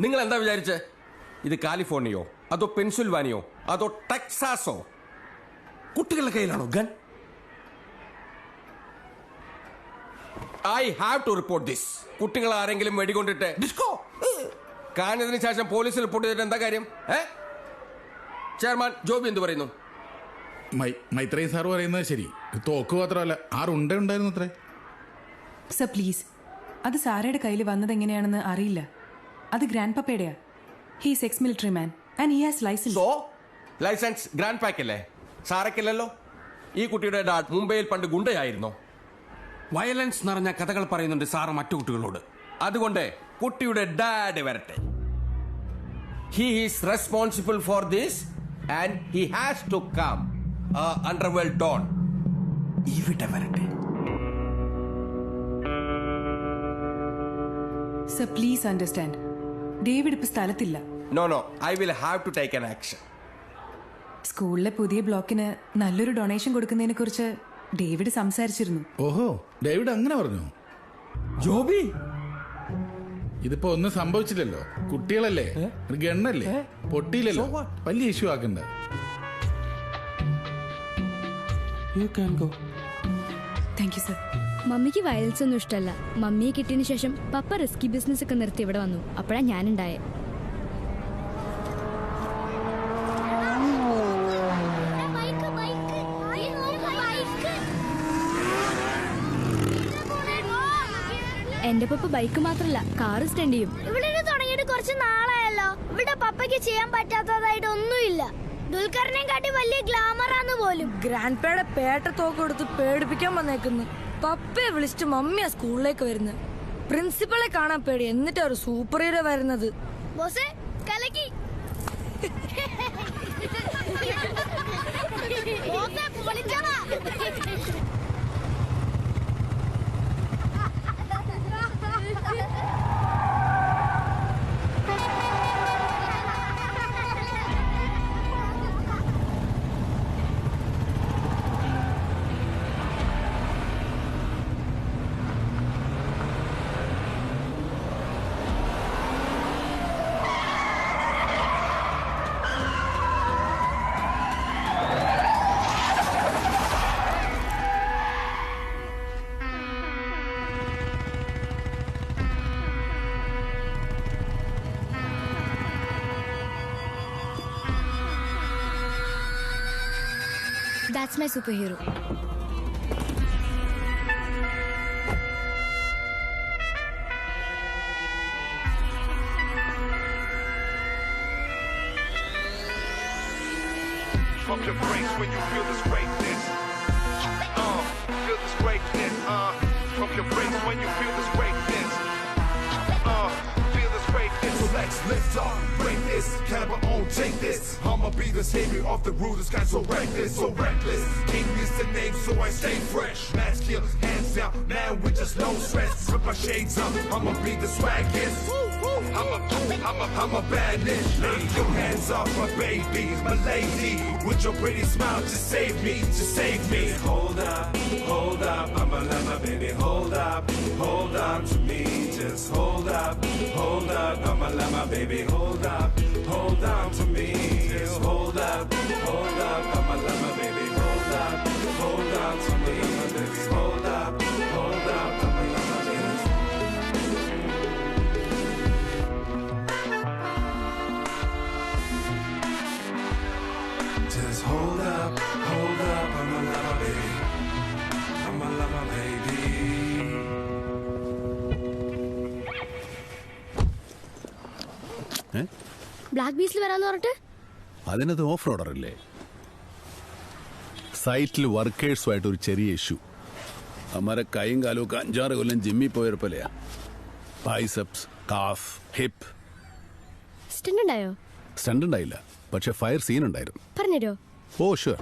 നിങ്ങൾ എന്താ വിചാരിച്ചേ? ഇത് കാലിഫോർണിയോ അതോ പെൻസിൽവാനിയോ അതോ ടെക്സാസോ? കുട്ടികളുടെ കയ്യിലാണോ gun? I have to report this. കുട്ടികൾ ആരെങ്കിലും വെടികൊണ്ടിട്ട് ഡിസ്കോ കാണുന്നതിന് ശേഷം പോലീസിൽ റിപ്പോർട്ട് ചെയ്തിട്ട് എന്താ കാര്യം? ചെയർമാൻ ജോബി എന്ത് പറയുന്നു? മൈത്രേയൻ സാർ പറയുന്നത് ശരി. തോക്ക് മാത്രമല്ല, 6 ഉണ്ടായിരുന്നു അത്രേ. സർ പ്ലീസ്, അത് സാറയുടെ കയ്യിൽ വന്നത് എങ്ങനെയാണെന്ന് അറിയില്ല. അത് ഗ്രാൻഡ് പപ്പയുടെയാ. He's ex military man and he has license. So license grand പാക്കല്ലേ? സാറയ്ക്കില്ലല്ലോ. ഈ കുട്ടിയുടെ ഡാഡ് മുംബൈയിൽ പണ്ട് ഗുണ്ടയായിരുന്നോ? വയലൻസ് നിറഞ്ഞ കഥകൾ പറയുന്നുണ്ട് സാറ് മറ്റു കുട്ടികളോട്. അതുകൊണ്ട് കുട്ടിയുടെ ഡാഡ് വരട്ടെ. He is responsible for this and he has to come. Underworld don ഇവിടെ വരട്ടെ. സർ പ്ലീസ് അണ്ടർസ്റ്റാൻഡ്, ഡേവിഡ് ഇപ്പൊ സ്ഥലത്തില്ല. No no, I will have to take an action. സ്കൂളിലെ പുതിയ ബ്ലോക്കിന് നല്ലൊരു ഡൊണേഷൻ കൊടുക്കുന്നതിനെ കുറിച്ച് ഡേവിഡ് സംസാരിച്ചിരുന്നു. ഓഹോ, ഡേവിഡ് അങ്ങനെ പറഞ്ഞു? ജോബി, ഇതിപ്പോ ഒന്നും സംഭവിച്ചില്ലല്ലോ. കുട്ടികളല്ലേ, ഒരു ഗണ്ണല്ലേ, പൊട്ടിയില്ലല്ലോ. വലിയ ഇഷ്യൂ ആക്കണ്ട. Thank you sir. മമ്മിക്ക് വയലൻസ് ഒന്നും ഇഷ്ടമല്ല. മമ്മിയെ കിട്ടിയതിനു ശേഷം പപ്പ റിസ്കി ബിസിനസ് ഒക്കെ നിർത്തി ഇവിടെ വന്നു. അപ്പോഴാണ് ഞാനുണ്ടായേ. എന്റെ പപ്പ ബൈക്ക് മാത്രല്ല കാറ് സ്റ്റണ്ട് ചെയ്യും. ഇവിടെ തുടങ്ങിയിട്ട് കുറച്ച് നാളായല്ലോ. ഇവിടെ പപ്പയ്ക്ക് ചെയ്യാൻ പറ്റാത്തതായിട്ട് ഒന്നുമില്ല. ദുൽഖറിനെ കാട്ടി വലിയ ഗ്ലാമറാന്ന് പോലും. ഗ്രാൻഡ് പേയുടെ പേട്ട തോക്ക് കൊടുത്ത് പേടിപ്പിക്കാൻ വന്നേക്കുന്നു. പപ്പയെ വിളിച്ചിട്ട് മമ്മിയാ സ്കൂളിലേക്ക് വരുന്നത്. പ്രിൻസിപ്പളെ കാണാൻ പേടി, എന്നിട്ടാ ഒരു സൂപ്പർ ഹീറോ വരുന്നത്. ബോസേ കലക്കി. That's my superhero. Pump your brakes when you feel this greatness. Feel this greatness. Pump your brakes when you feel this greatness. Feel this greatness. So let's lift up, break this, caliber on, take this. I'ma be the savior of the rulers, got so reckless, so reckless. King is the name, so I stay fresh. Mask kill, hands down, now with just no stress. Rip my shades up, I'ma be the swaggiest. I'm a bad bitch. Lay your hands off my baby, my lady. With your pretty smile, just save me, just save me. Hold up, I'ma let my baby hold up to me. Just hold up, I'ma let my baby hold on to me. Just hold up, I'ma let my baby hold on to me. Just hold up, I'ma let my baby. Just hold up, I'ma let my baby, I'ma let my baby. Black ബീസിൽ വരാന്ന് പറഞ്ഞിട്ട് അതിനത് of റോഡർ അല്ലേ? സൈറ്റിൽ വർക്കേഴ്സുമായിട്ട് ഒരു ചെറിയ issue. അമ്മരെ കൈയും കാലും ഒക്കെ 5-6 കൊല്ലം ജിമ്മിൽ പോയപ്പോലെയാ. Biceps, calf, hip. സ്റ്റണ്ട് ഉണ്ടായോ? സ്റ്റണ്ട് ഉണ്ടായില്ല, പക്ഷെ ഫയർ സീൻ ഉണ്ടായിരുന്നു. പറഞ്ഞോ. Oh sure.